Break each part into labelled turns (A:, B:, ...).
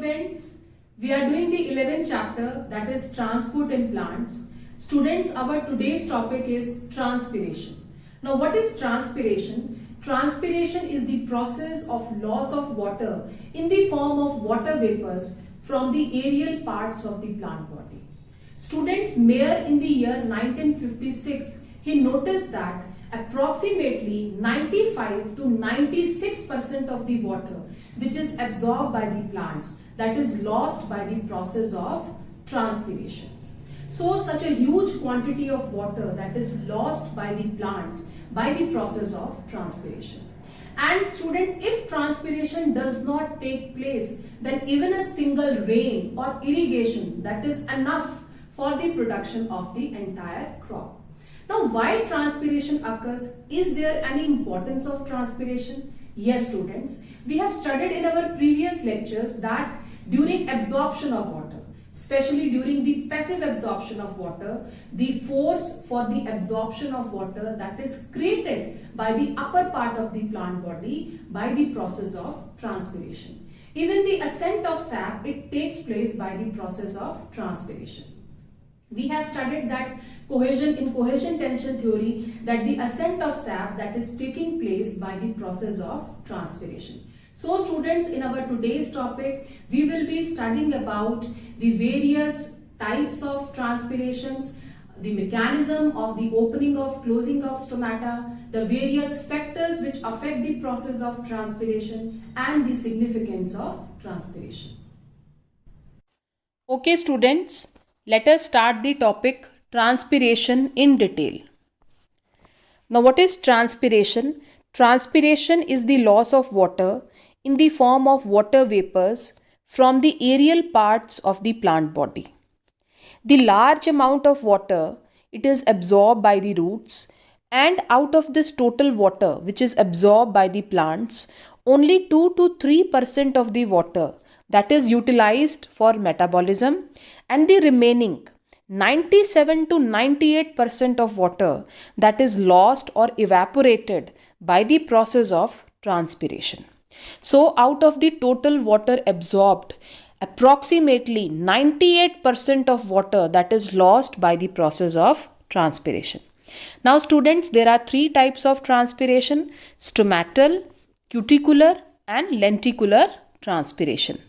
A: students, we are doing the 11th chapter, that is transport in plants. Students, our today's topic is transpiration. Now what is transpiration? Transpiration is the process of loss of water in the form of water vapors from the aerial parts of the plant body. Students, Mayer in the year 1956, he noticed that approximately 95 to 96% of the water which is absorbed by the plants, that is lost by the process of transpiration. So such a huge quantity of water that is lost by the plants by the process of transpiration. And students, if transpiration does not take place, then even a single rain or irrigation, that is enough for the production of the entire crop. Now, why transpiration occurs? Is there any importance of transpiration? Yes, students. We have studied in our previous lectures that during absorption of water, especially during the passive absorption of water, the force for the absorption of water that is created by the upper part of the plant body by the process of transpiration. Even the ascent of sap, it takes place by the process of transpiration. We have studied that cohesion tension theory, that the ascent of sap that is taking place by the process of transpiration. So students, in our today's topic, we will be studying about the various types of transpirations, the mechanism of the opening of closing of stomata, the various factors which affect the process of transpiration, and the significance of transpiration.
B: Okay students, let us start the topic transpiration in detail. Now what is transpiration? Transpiration is the loss of water in the form of water vapors from the aerial parts of the plant body. The large amount of water, it is absorbed by the roots, and out of this total water which is absorbed by the plants, only 2 to 3% of the water that is utilized for metabolism, and the remaining 97 to 98% of water that is lost or evaporated by the process of transpiration. So out of the total water absorbed, approximately 98% of water that is lost by the process of transpiration. Now students, there are three types of transpiration: stomatal, cuticular and lenticular transpiration.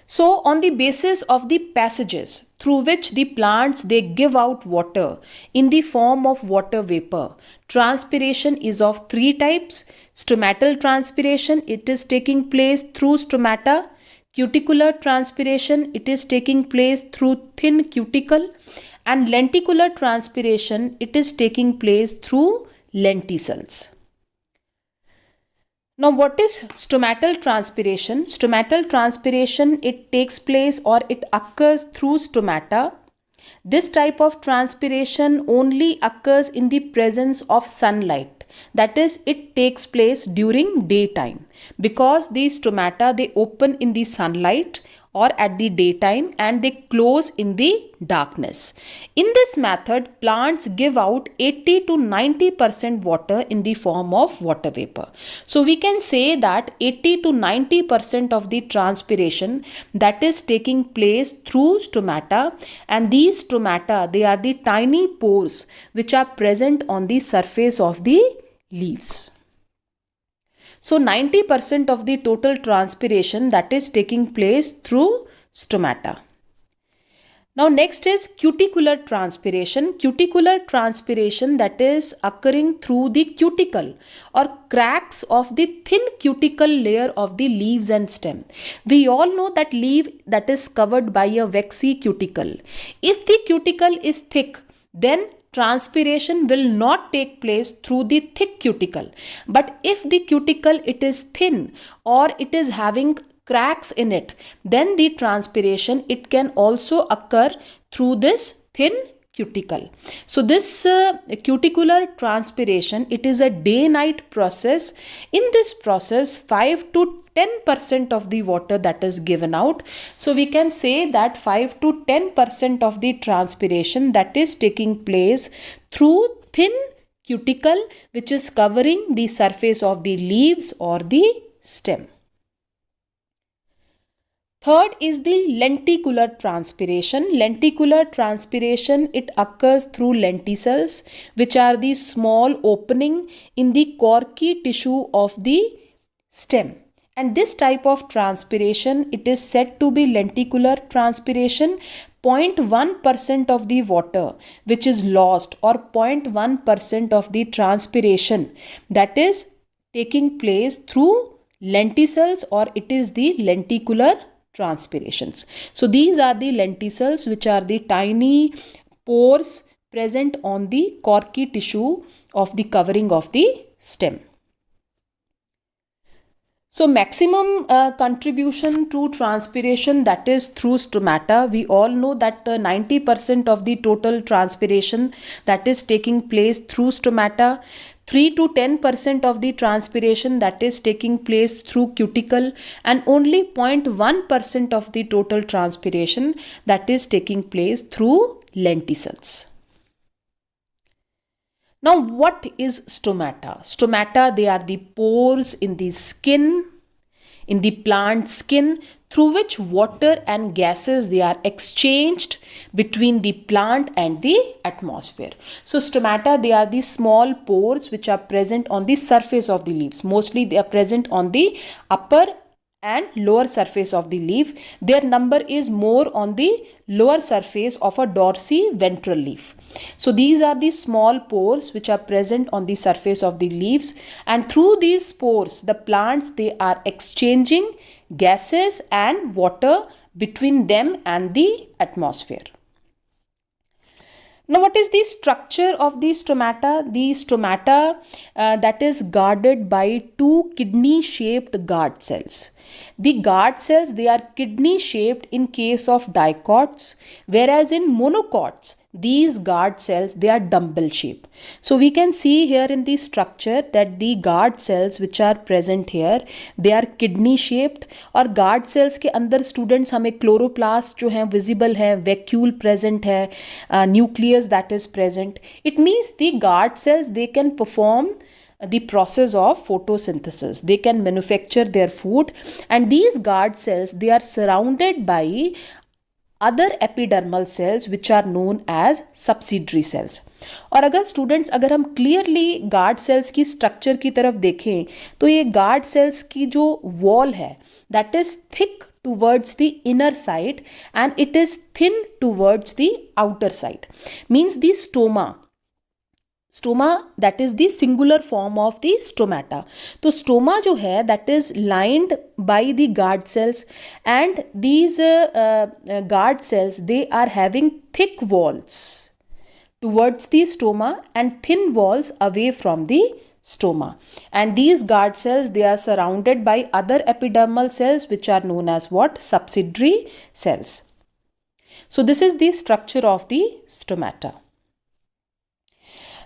B: So on the basis of the passages through which the plants they give out water in the form of water vapor, transpiration is of three types. Stomatal transpiration, it is taking place through stomata. Cuticular transpiration, it is taking place through thin cuticle. And lenticular transpiration, it is taking place through lenticels. Now what is stomatal transpiration? Stomatal transpiration, it takes place or it occurs through stomata. This type of transpiration only occurs in the presence of sunlight. That is, it takes place during daytime, because the stomata they open in the sunlight or at the daytime and they close in the darkness. In this method, plants give out 80 to 90% water in the form of water vapor. So we can say that 80 to 90% of the transpiration that is taking place through stomata, and these stomata, they are the tiny pores which are present on the surface of the leaves. So 90% of the total transpiration that is taking place through stomata. Now next is cuticular transpiration. Cuticular transpiration, that is occurring through the cuticle or cracks of the thin cuticle layer of the leaves and stem. We all know that leaf that is covered by a waxy cuticle. If the cuticle is thick, then transpiration will not take place through the thick cuticle. But if the cuticle it is thin or it is having cracks in it, then the transpiration it can also occur through this thin cuticle. So this cuticular transpiration, it is a day-night process. In this process, 5 to 10% of the water that is given out. So we can say that 5 to 10% of the transpiration that is taking place through thin cuticle which is covering the surface of the leaves or the stem. Third is the lenticular transpiration. Lenticular transpiration, it occurs through lenticels, which are the small opening in the corky tissue of the stem. And this type of transpiration, it is said to be lenticular transpiration. 0.1% of the water which is lost, or 0.1% of the transpiration that is taking place through lenticels, or it is the lenticular transpirations. So these are the lenticels, which are the tiny pores present on the corky tissue of the covering of the stem. So maximum contribution to transpiration, that is through stomata. We all know that 90% of the total transpiration that is taking place through stomata. 3 to 10% of the transpiration that is taking place through cuticle, and only 0.1% of the total transpiration that is taking place through lenticels. Now, what is stomata? Stomata, they are the pores in the skin, in the plant skin, through which water and gases, they are exchanged between the plant and the atmosphere. So stomata, they are the small pores which are present on the surface of the leaves. Mostly they are present on the upper and lower surface of the leaf. Their number is more on the lower surface of a dorsiventral leaf. So these are the small pores which are present on the surface of the leaves, and through these pores the plants, they are exchanging gases and water between them and the atmosphere. Now, what is the structure of the stomata? The stomata that is guarded by two kidney-shaped guard cells. The guard cells, they are kidney-shaped in case of dicots, whereas in monocots, these guard cells, they are dumbbell shaped. So we can see here in the structure that the guard cells which are present here, they are kidney shaped. और guard cells के अंदर students हमें chloroplast जो हैं visible है, vacuole present है, nucleus that is present. It means the guard cells, they can perform the process of photosynthesis. They can manufacture their food, and these guard cells, they are surrounded by other epidermal cells which are known as subsidiary cells. और अगर students, अगर हम clearly guard cells की structure की तरफ देखें तो ये गार्ड सेल्स की जो वॉल है that is thick towards the inner side and it is thin towards the outer side. Means the stoma that is the singular form of the stomata. तो stoma जो है that is lined by the guard cells, and these guard cells, they are having thick walls towards the stoma and thin walls away from the stoma, and these guard cells, they are surrounded by other epidermal cells which are known as what? Subsidiary cells. So this is the structure of the stomata.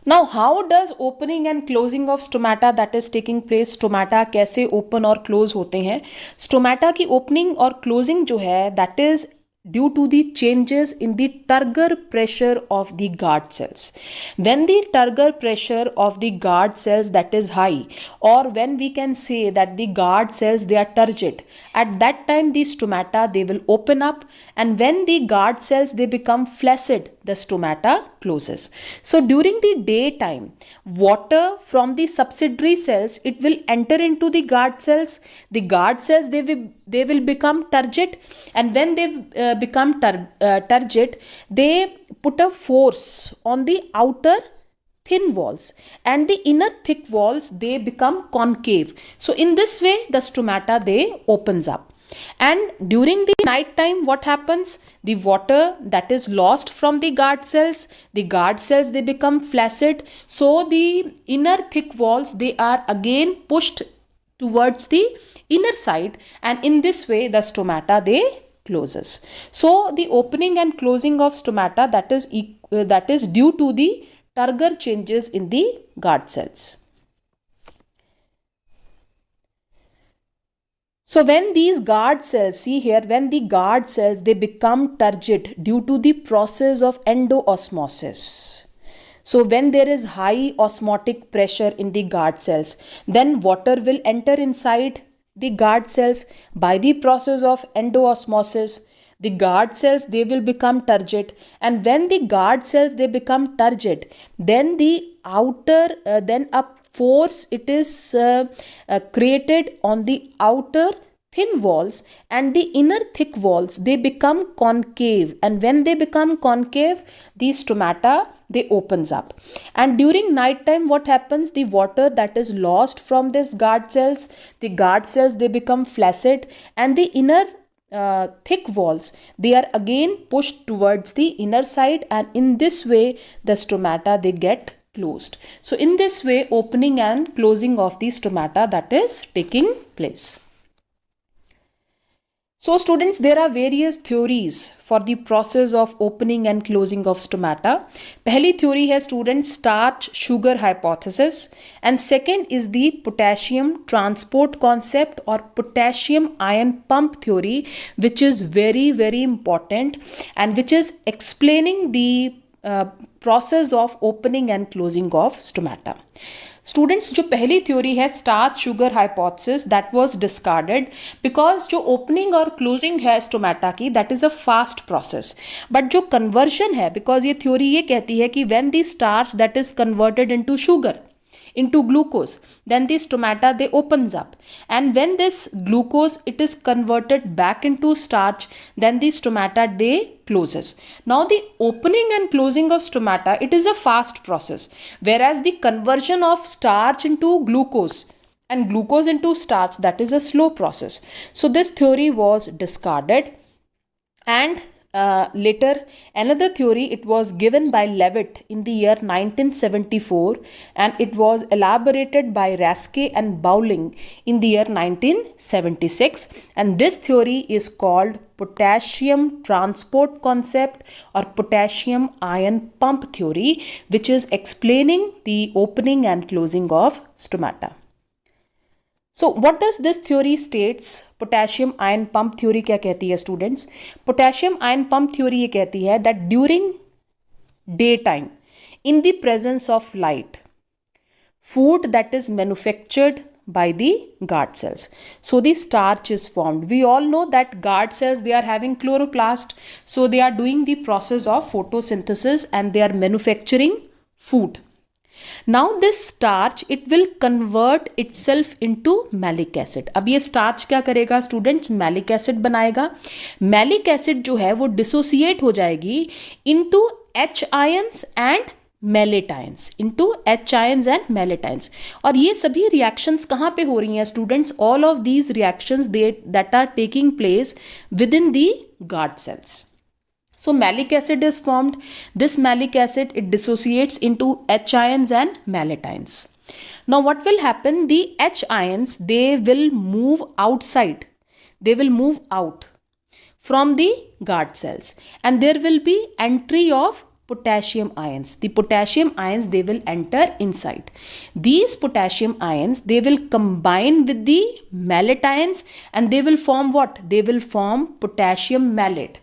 B: Now, how does opening and closing of stomata that is taking place? Stomata कैसे open और close होते हैं? Stomata की opening और closing जो है that is due to the changes in the turgor pressure of the guard cells. When the turgor pressure of the guard cells that is high, or when we can say that the guard cells, they are turgid, at that time the stomata, they will open up, and when the guard cells, they become flaccid, the stomata closes. So during the daytime, water from the subsidiary cells, it will enter into the guard cells. The guard cells, they will become turgid, and when they become turgid, they put a force on the outer thin walls, and the inner thick walls, they become concave. So in this way the stomata, they opens up. And during the night time, what happens? The water that is lost from the guard cells, they become flaccid. So the inner thick walls, they are again pushed towards the inner side, and in this way the stomata, they closes. So the opening and closing of stomata, that is due to the turgor changes in the guard cells. So when these guard cells, see here, when the guard cells, they become turgid due to the process of endoosmosis. So when there is high osmotic pressure in the guard cells, then water will enter inside the guard cells by the process of endoosmosis. The guard cells, they will become turgid, and when the guard cells, they become turgid, then the outer then a force it is created on the outer thin walls, and the inner thick walls, they become concave, and when they become concave, the stomata, they opens up. And during night time, what happens? The water that is lost from this guard cells, the guard cells, they become flaccid, and the inner thick walls, they are again pushed towards the inner side, and in this way the stomata, they get closed. So in this way, opening and closing of the stomata, that is taking place. So students, there are various theories for the process of opening and closing of stomata. पहली theory है students starch sugar hypothesis, and second is the potassium transport concept or potassium ion pump theory, which is very very important and which is explaining the process of opening and closing of stomata. Students, जो पहली theory है starch sugar hypothesis, that was discarded because जो opening और closing है stomata की, that is a fast process. But जो conversion है, because ये थ्योरी ये कहती है कि when the starch that is converted into sugar, into glucose, then the stomata, they opens up, and when this glucose it is converted back into starch, then the stomata, they closes. Now the opening and closing of stomata, it is a fast process, whereas the conversion of starch into glucose and glucose into starch, that is a slow process. So this theory was discarded, and later another theory, it was given by Levitt in the year 1974, and it was elaborated by Raske and Bowling in the year 1976, and this theory is called potassium transport concept or potassium ion pump theory, which is explaining the opening and closing of stomata. So what does this theory states? Potassium ion pump theory क्या कहती है students? Potassium ion pump theory ये कहती है that during daytime, in the presence of light, food that is manufactured by the guard cells, so the starch is formed. We all know that guard cells, they are having chloroplast, so they are doing the process of photosynthesis and they are manufacturing food. Now this starch, it will convert itself into malic acid. अब ये starch क्या करेगा students? Malic acid बनाएगा. Malic acid जो है वो dissociate हो जाएगी into H ions and malate ions, into H ions and malate ions. और ये सभी reactions कहाँ पे हो रही हैं students? All of these reactions that are taking place within the guard cells. So malic acid is formed. This malic acid, it dissociates into H ions and malate ions. Now what will happen? The H ions, they will move outside. They will move out from the guard cells, and there will be entry of potassium ions. The potassium ions, they will enter inside. These potassium ions, they will combine with the malate ions, and they will form what? They will form potassium malate.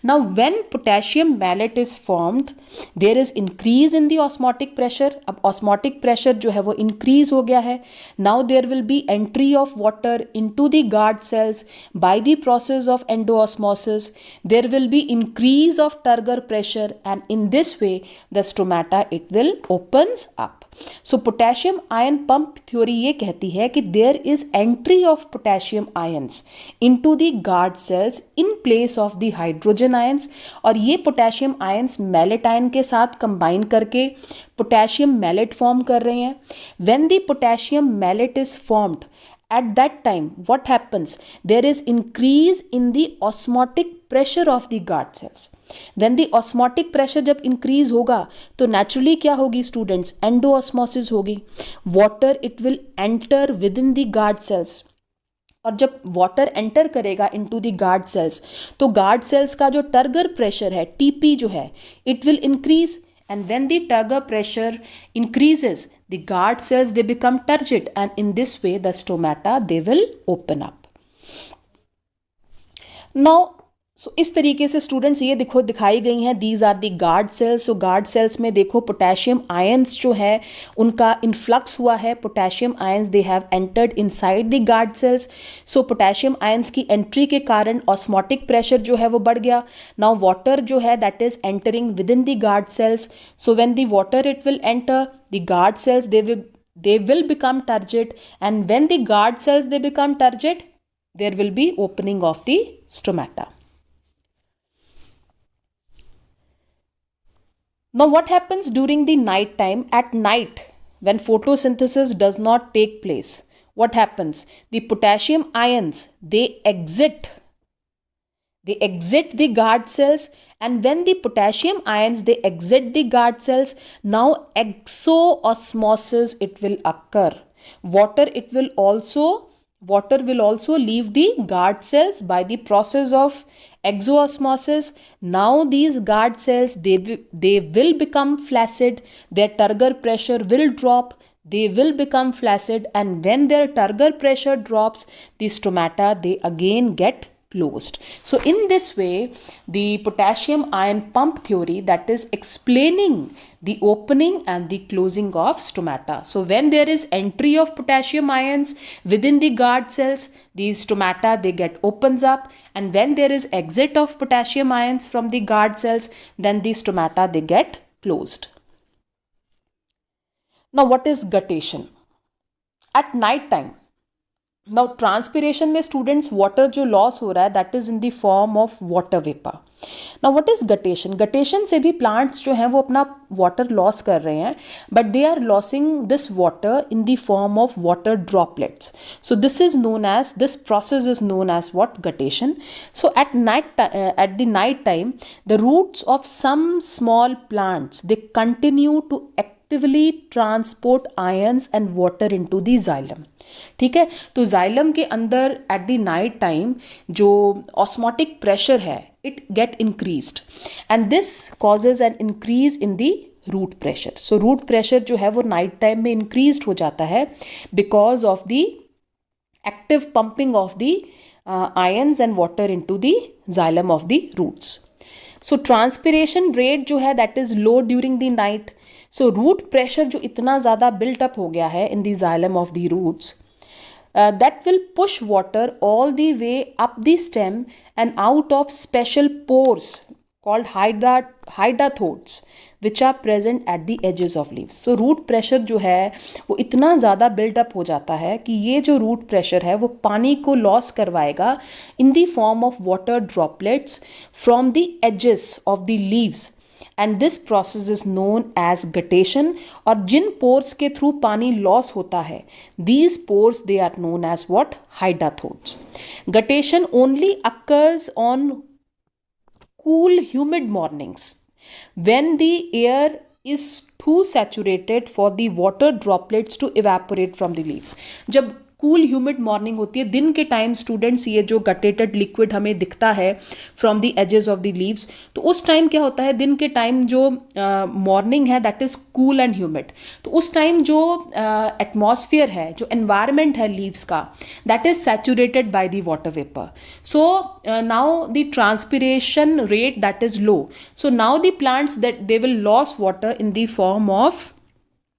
B: Now when potassium malate is formed, there is increase in the osmotic pressure. अब osmotic pressure जो है वो increase हो गया है. Now there will be entry of water into the guard cells by the process of endoosmosis. There will be increase of turgor pressure, and in this way the stomata, it will opens up. So potassium ion pump theory ये कहती है कि there is entry of potassium ions into the guard cells in place of the hydrogen ions, और ये potassium ions malate ion के साथ combine करके potassium malate form कर रहे हैं. When the potassium malate is formed, at that time what happens? There is increase in the osmotic pressure of the guard cells. When the osmotic pressure जब increase होगा तो naturally क्या होगी students? Endoosmosis होगी. Water, it will enter within the guard cells. और जब water enter करेगा into the guard cells, तो गार्ड सेल्स का जो टर्गर प्रेशर है, टीपी जो है, it will increase, and when the turgor pressure increases, the guard cells, they become turgid, and in this way the stomata, they will open up. Now सो इस तरीके से students ये देखो दिखाई गई हैं, these are the guard cells. So guard cells में देखो पोटेशियम आयंस जो है उनका इन्फ्लक्स हुआ है, potassium ions they have entered inside the guard cells. So potassium ions की एंट्री के कारण ऑस्मोटिक प्रेशर जो है वो बढ़ गया। नाउ वाटर जो है that is entering with in the guard cells. So when the water it will enter the guard cells, they will become turgid, and when the guard cells they become turgid, there will be opening of the stomata. Now what happens during the night time? At night, when photosynthesis does not take place, what happens? The potassium ions they exit the guard cells, and when the potassium ions they exit the guard cells, now exoosmosis it will occur. Water will also leave the guard cells by the process of exoosmosis. Now these guard cells they will become flaccid, their turgor pressure will drop, they will become flaccid, and when their turgor pressure drops, the stomata they again get closed. So in this way, the potassium ion pump theory that is explaining the opening and the closing of stomata. So when there is entry of potassium ions within the guard cells, these stomata they get opens up, and when there is exit of potassium ions from the guard cells, then the stomata they get closed. Now what is guttation? At night time, now transpiration में students water जो loss हो रहा है that is in the form of water vapour. Now what is guttation? Guttation से भी plants जो हैं वो अपना वाटर लॉस कर रहे हैं, but they are losing this water in the form of water droplets. So this process is known as what? Guttation. So at the night time the roots of some small plants they continue to actively transport ions and water into the xylem. ठीक है, तो xylem के अंदर at the night time जो osmotic pressure है it get increased, and this causes an increase in the root pressure. So root pressure जो है वो नाइट टाइम में इंक्रीज हो जाता है because of the active pumping of the ions and water into the xylem of the roots. So transpiration rate जो है that is low during the night. So root pressure जो इतना ज़्यादा built up हो गया है in the xylem of the roots, that will push water all the way up the stem and out of special pores called hydathodes which are present at the edges of leaves. So root pressure जो है वो इतना ज़्यादा build-up हो जाता है कि ये जो root pressure है वो पानी को लॉस करवाएगा in the form of water droplets from the edges of the leaves, and this process is known as guttation. और जिन pores के थ्रू पानी लॉस होता है these pores they are known as what? Hydathodes. Guttation only occurs on cool humid mornings when the air is too saturated for the water droplets to evaporate from the leaves. जब cool humid morning होती है दिन के time students, ये जो गटेटेड liquid हमें दिखता है from the edges of the leaves, तो उस टाइम क्या होता है दिन के टाइम जो मॉर्निंग है that is cool and humid. तो उस टाइम जो एटमॉस्फेयर है, जो एनवायरनमेंट है लीव्स का, that is saturated by the water vapour. So now the transpiration rate that is low. So now the plants that they will loss water in the form of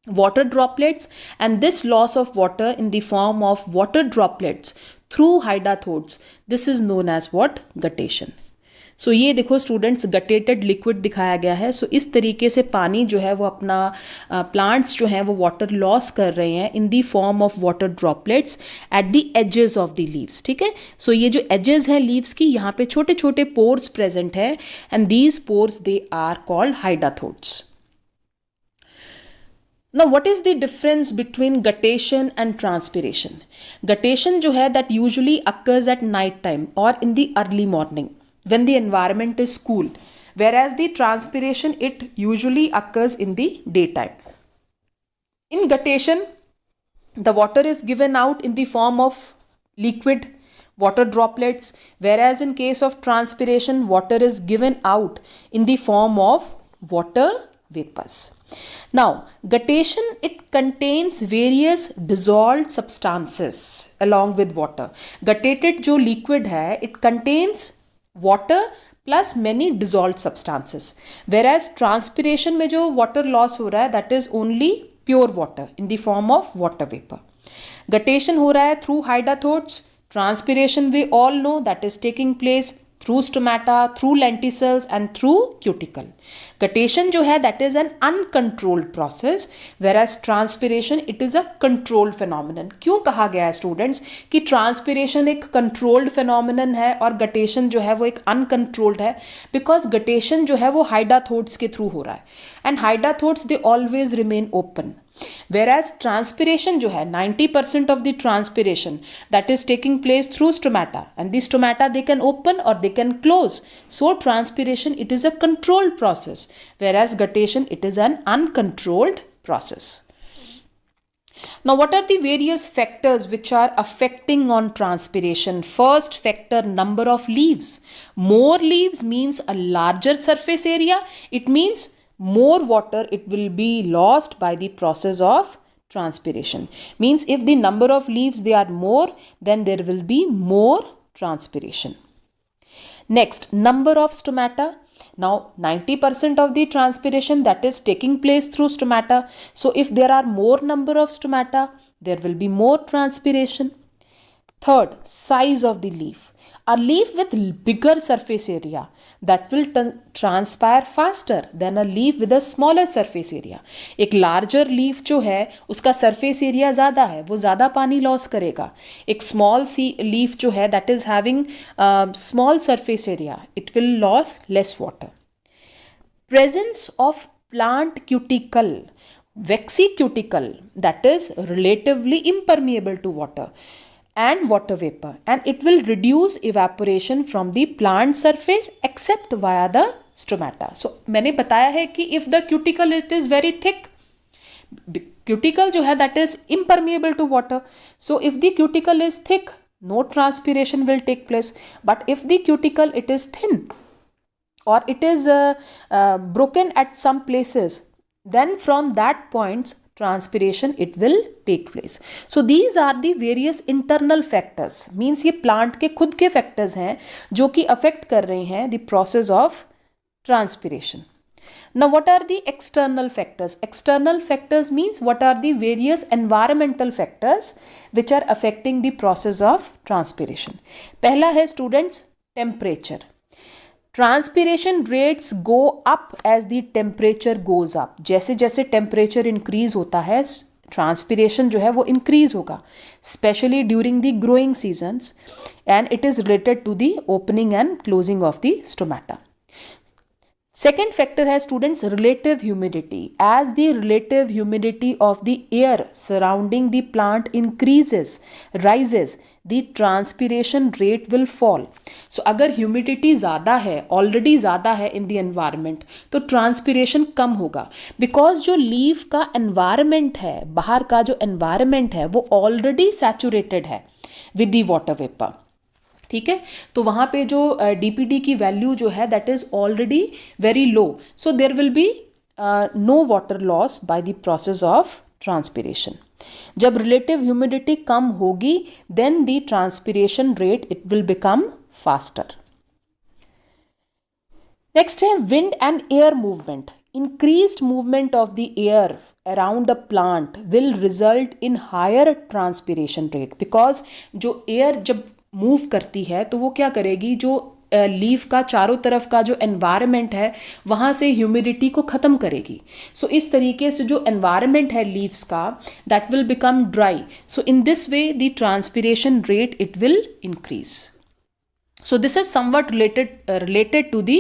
B: water droplets, and this loss of water in the form of water droplets through hydathodes, this is known as what? Guttation. So ये देखो students गटेटेड liquid दिखाया गया है. सो इस तरीके से पानी जो है वो अपना प्लांट्स जो हैं वो वाटर लॉस कर रहे हैं in the form of water droplets at the edges of the leaves. ठीक है, सो ये जो एजेस हैं लीव्स की, यहाँ पे छोटे छोटे पोर्स प्रेजेंट हैं, and these pores they are called hydathodes. Now what is the difference between guttation and transpiration? Guttation जो है that usually occurs at night time or in the early morning when the environment is cool, whereas the transpiration it usually occurs in the daytime. In guttation, the water is given out in the form of liquid water droplets, whereas in case of transpiration, water is given out in the form of water vapors. Now, guttation it contains various dissolved substances along with water. Gutated जो liquid है it contains water plus many dissolved substances. Whereas transpiration में जो water loss हो रहा है that is only pure water in the form of water vapor. Guttation हो रहा है through hydrathodes. Transpiration we all know that is taking place through stomata, through lenticels and through cuticle. Guttation जो है that is an uncontrolled process, whereas transpiration it is a controlled phenomenon. क्यों कहा गया है students कि transpiration एक controlled phenomenon है और guttation जो है वो एक uncontrolled है? Because guttation जो है वो hydrathodes के through हो रहा है and hydrathodes they always remain open. Whereas transpiration जो है 90% of the transpiration that is taking place through stomata and the stomata they can open or they can close. So transpiration it is a controlled process, whereas guttation it is an uncontrolled process. Now what are the various factors which are affecting on transpiration? First factor, number of leaves. More leaves means a larger surface area. It means more water it will be lost by the process of transpiration. Means if the number of leaves they are more, then there will be more transpiration. Next, number of stomata. Now 90% of the transpiration that is taking place through stomata. So if there are more number of stomata, there will be more transpiration. Third, size of the leaf. A leaf with bigger surface area that will transpire faster than a leaf with a smaller surface area. एक larger leaf जो है उसका surface area ज़्यादा है, वो ज़्यादा पानी loss करेगा. एक small leaf जो है that is having small surface area, it will loss less water. Presence of plant cuticle, waxy cuticle that is relatively impermeable to water and water vapor, and it will reduce evaporation from the plant surface except via the stomata. So मैंने बताया है कि if the cuticle it is very thick, cuticle जो है that is impermeable to water. So if the cuticle is thick, no transpiration will take place. But if the cuticle it is thin or it is broken at some places, then from that points transpiration it will take place. So these are the various internal factors. Means ये plant के खुद के factors हैं जो कि affect कर रहे हैं the process of transpiration. Now what are the external factors? External factors means what are the various environmental factors which are affecting the process of transpiration. पहला है students temperature. Transpiration rates go up as the temperature goes up. जैसे जैसे temperature increase होता है transpiration जो है वो increase होगा, specially during the growing seasons, and it is related to the opening and closing of the stomata. Second factor है students relative humidity. As the relative humidity of the air surrounding the plant rises, the transpiration rate will fall. So अगर humidity ज़्यादा है, already ज़्यादा है in the environment, तो transpiration कम होगा. Because जो leaf का environment है, बाहर का जो environment है, वो already saturated है with the water vapor. ठीक है, तो वहाँ पे जो डीपीडी की वैल्यू जो है that is already very low. So there will be no water loss by the process of transpiration. जब रिलेटिव ह्यूमिडिटी कम होगी then the transpiration rate it will become faster. Next है wind and air movement. Increased movement of the air around the plant will result in higher transpiration rate. Because जो air जब move करती है तो वो क्या करेगी, जो लीफ का चारों तरफ का जो एनवायरनमेंट है वहाँ से ह्यूमिडिटी को ख़त्म करेगी. सो इस तरीके से जो एनवायरनमेंट है लीव्स का that will become dry. So in this way the transpiration rate it will increase. So this is somewhat related to the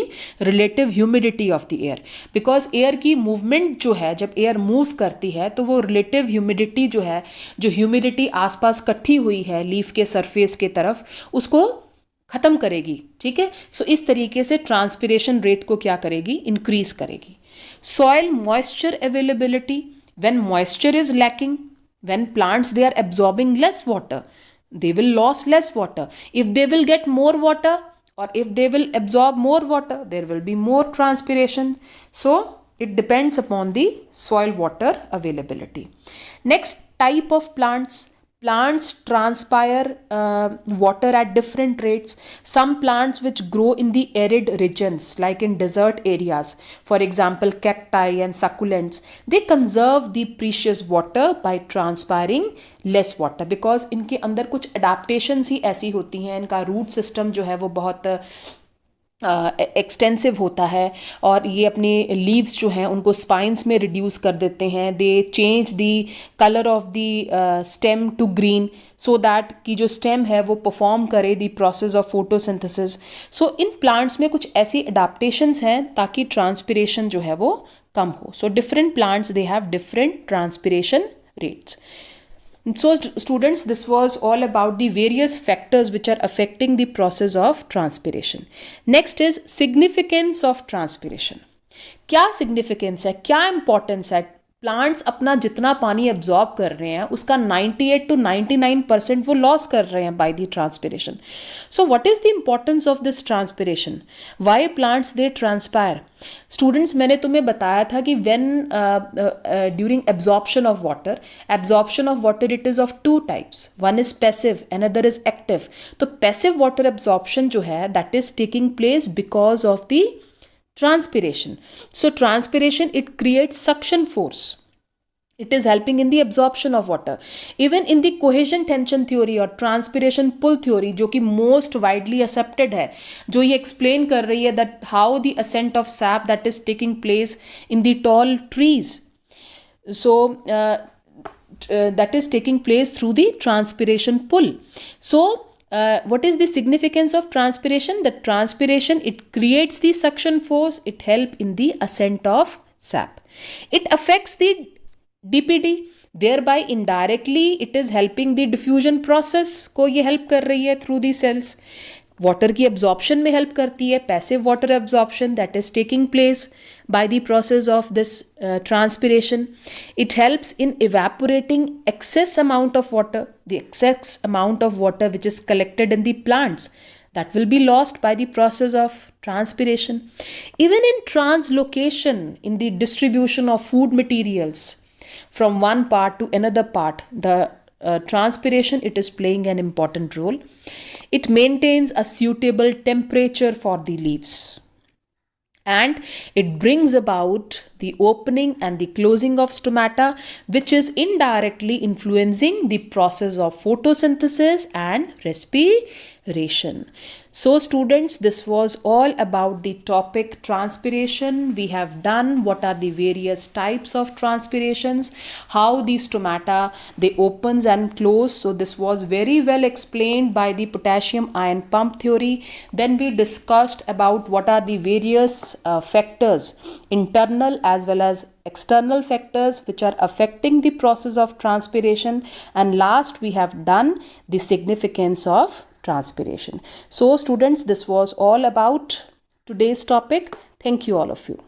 B: relative humidity of the air. Because air की movement जो है, जब air move करती है तो वो relative humidity जो है, जो humidity आसपास इकट्ठी हुई है लीफ के सरफेस के तरफ, उसको ख़त्म करेगी. ठीक है, सो इस तरीके से ट्रांसपिरेशन रेट को क्या करेगी, इंक्रीज करेगी. Soil moisture availability. When moisture is lacking, when plants they are absorbing less water, they will lose less water. If they will get more water or if they will absorb more water, there will be more transpiration. So it depends upon the soil water availability. Next type of plants. plants transpire water at different rates. Some plants which grow in the arid regions, like in desert areas, for example cacti and succulents, they conserve the precious water by transpiring less water, because इनके अंदर कुछ adaptations ही ऐसी होती हैं, इनका root system जो है वो बहुत एक्सटेंसिव होता है, और ये अपने लीव्स जो हैं उनको स्पाइंस में रिड्यूस कर देते हैं. They change the colour of the stem to green, so that कि जो स्टेम है वो परफॉर्म करे the process of photosynthesis. So in plants में कुछ ऐसी अडाप्टेशंस हैं ताकि ट्रांसपिरेशन जो है वो कम हो. So different plants they have different transpiration rates. So students, this was all about the various factors which are affecting the process of transpiration. Next is significance of transpiration. क्या significance है, क्या importance है? Plants अपना जितना पानी absorb कर रहे हैं उसका 98 to 99% वो लॉस कर रहे हैं by the transpiration. So what is the importance of this transpiration? Why plants they transpire? Students, मैंने तुम्हें बताया था कि when during absorption of water it is of two types. One is passive, another is active. तो passive water absorption जो है that is taking place because of the transpiration. So transpiration, it creates suction force. It is helping in the absorption of water. Even in the cohesion tension theory or transpiration pull theory, जो कि most widely accepted है, जो ये explain कर रही है that how the ascent of sap that is taking place in the tall trees. So that is taking place through the transpiration pull. So what is the significance of transpiration? The transpiration, it creates the suction force, it helps in the ascent of sap. It affects the DPD, thereby indirectly it is helping the diffusion process को ये help कर रही है through the cells. Water की absorption में help करती है, passive water absorption that is taking place by the process of this transpiration. It helps in evaporating excess amount of water, the excess amount of water which is collected in the plants, that will be lost by the process of transpiration. Even in translocation, in the distribution of food materials from one part to another part, the transpiration, it is playing an important role. It maintains a suitable temperature for the leaves, and it brings about the opening and the closing of stomata, which is indirectly influencing the process of photosynthesis and respiration. So students, this was all about the topic transpiration. We have done what are the various types of transpirations, how the stomata they opens and close. So this was very well explained by the potassium ion pump theory. Then we discussed about what are the various factors, internal as well as external factors which are affecting the process of transpiration, and last we have done the significance of transpiration. So students, this was all about today's topic. Thank you all of you.